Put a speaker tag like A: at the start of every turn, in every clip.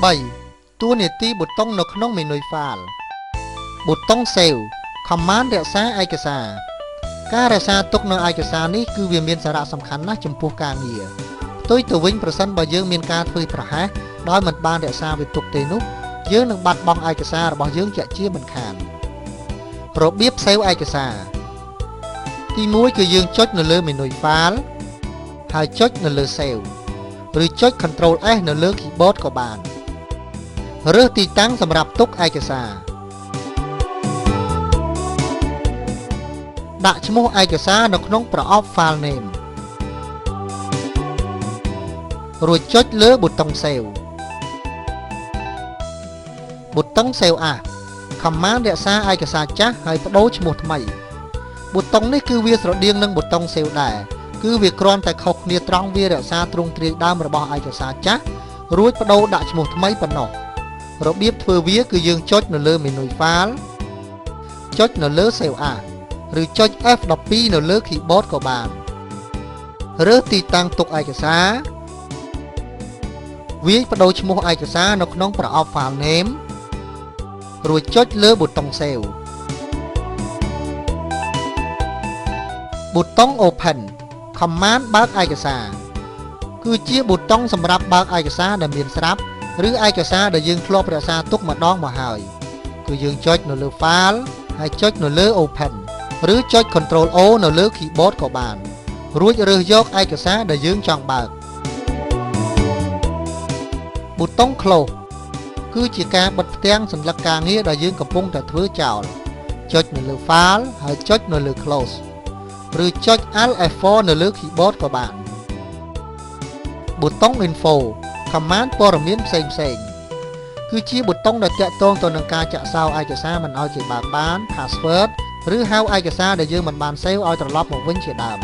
A: 3 តួនាទីប៊ូតុងនៅក្នុងមេនុយ File ប៊ូតុង Save Command រក្សាឯកសារការរក្សាទុកនៅឯកសារនេះគឺវាមានសារៈសំខាន់ណាស់ចំពោះការងារផ្ទុយទៅវិញប្រសិនបើយើងមានការធ្វើប្រហែសដោយមិនបានរក្សាវាទុកទេនោះយើងនឹងបាត់បង់ឯកសាររបស់យើងជាក់ជាមិនខានរបៀប Save ឯកសារទី1គឺយើងចុចនៅលើមេនុយ File ហើយចុចនៅលើ Save ឬចុច Ctrl S នៅលើ keyboard ក៏បានរើសទីតាំងសម្រាប់ទុកឯកសារដាក់ឈ្មោះឯកសារនៅក្នុងប្រអប់ File Name រួចចុចលើប៊ូតុង Save ប៊ូតុង Save As Command រក្សាឯកសារចាស់ហើយបដូរឈ្មោះថ្មីប៊ូតុងនេះគឺវាស្រដៀងនឹងប៊ូតុង Save ដែរគឺវាគ្រាន់តែខុសគ្នាត្រង់វារក្សាទ្រង់ទ្រាយដើមរបស់ឯកសារចាស់រួចបដូរដាក់ឈ្មោះថ្មីប៉ុណ្ណោះរបៀបធ្វើវាគឺយើងចុចនៅលើមេនុយ File ចុចនៅលើ Save As ឬចុច F12 នៅលើ keyboard ក៏បានរើសទីតាំងទុកឯកសារវាយបដូរឈ្មោះឯកសារនៅក្នុងប្រអប់ File Name រួចចុចលើប៊ូតុង Save ប៊ូតុង Open Command បើកឯកសារគឺជាប៊ូតុងសម្រាប់បើកឯកសារដែលមានស្រាប់ឬឯកសារដែលយើងធ្លាប់រក្សាទុកម្ដងមកហើយគឺយើងចុចនៅលើ File ហើយចុចនៅលើ Open ឬចុច Ctrl O នៅលើ keyboard ក៏បានរួចរើសយកឯកសារដែលយើងចង់បើកប៊ូតុង Close គឺជាការបិទផ្ទាំងសញ្ញាការងារដែលយើងកំពុងតែធ្វើចោលចុចនៅលើ File ហើយចុចនៅលើ Close ឬចុច Alt F4 នៅលើ keyboard ក៏បានប៊ូតុង Info Command ព័ត៌មានផ្សេងគឺជាប៊ូតុងដែលទាក់ទងទៅនឹងការចាក់សោឯកសារមិនឲ្យគេបើកបាន Password ឬហៅឯកសារដែលយើងមិនបាន save ឲ្យត្រឡប់មកវិញជាដើម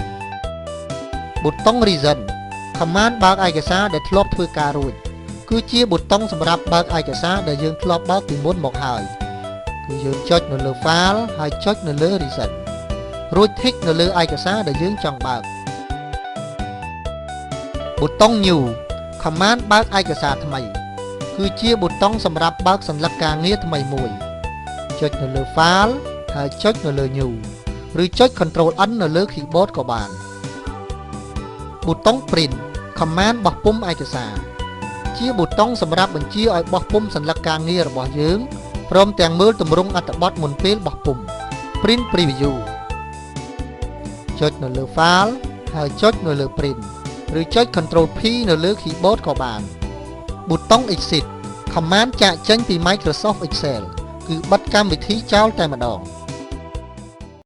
A: ប៊ូតុង Reason Command បើកឯកសារដែលធ្លាប់ធ្វើការរួចគឺជាប៊ូតុងសម្រាប់បើកឯកសារដែលយើងធ្លាប់បើកពីមុនមកហើយគឺយើងចុចនៅលើ File ហើយចុចនៅលើ Reset រួច tick នៅលើឯកសារដែលយើងចង់បើកប៊ូតុង New Command បើកឯកសារថ្មីគឺជាប៊ូតុងសម្រាប់បើកសញ្ញាការងារថ្មីមួយចុចនៅលើ File ហើយចុចនៅលើ New ឬចុច Ctrl N នៅលើ keyboard ក៏បានប៊ូតុង Print Command បោះពុម្ពឯកសារជាប៊ូតុងសម្រាប់បញ្ជាឲ្យបោះពុម្ពសញ្ញាការងាររបស់យើងព្រមទាំងមើលទម្រង់អត្ថបទមុនពេលបោះពុម្ព Print Preview ចុចនៅលើ File ហើយចុចនៅលើ Print ឬចុច Ctrl P នៅលើ keyboard ក៏បានប៊ូតុង Exit Command ចាកចេញពី Microsoft Excel គឺបិទកម្មវិធីចោលតែម្ដង